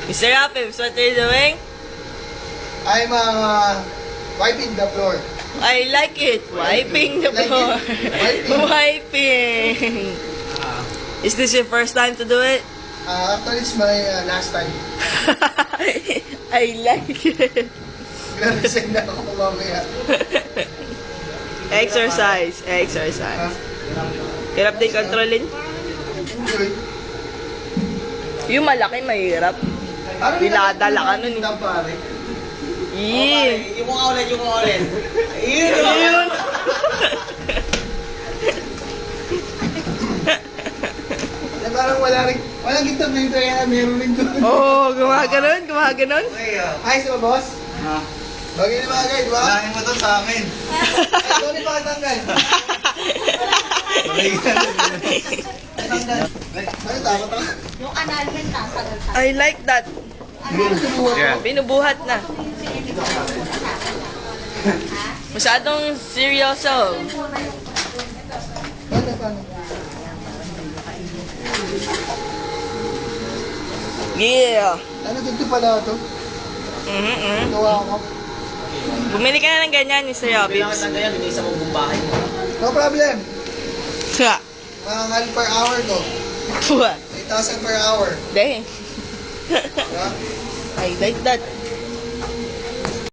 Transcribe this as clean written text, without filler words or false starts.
Mr. Rapips, what are you doing? I'm wiping the floor. I like it. Wiping the Like floor. it? Wiping. Wiping. Is this your first time to do it? Actually, it's my last time. I like it. Grabe na ako mamaya. Exercise. Hirap din kontrolin. Yung malaki, mahirap. Pinadala ka nun eh. Pare. Yee. Yung mga ulit. Yun. Parang walang gitap na ito yan. Meron rin doon. Oo, gumaganon. Ayos na ba, boss? Ha? Bagay na bagay, di ba? Lahin mo to sa amin. Ay, sorry pa katanggal. Ano, takot ako? Yung analhin na, tagal-tagal. I like that. Yeah. Binubuhat na. Masyadong seryoso. Paano? Yeah. Ano, dito pala ito? Gawa ko. Bumili ka na ng ganyan, Mr. Kailangan Rapips. lang ganyan, hindi sa mong bumbahay mo. No problem. Ha. Mangangal per hour ko. What? 8,000 per hour. Dang. Diba? I like that.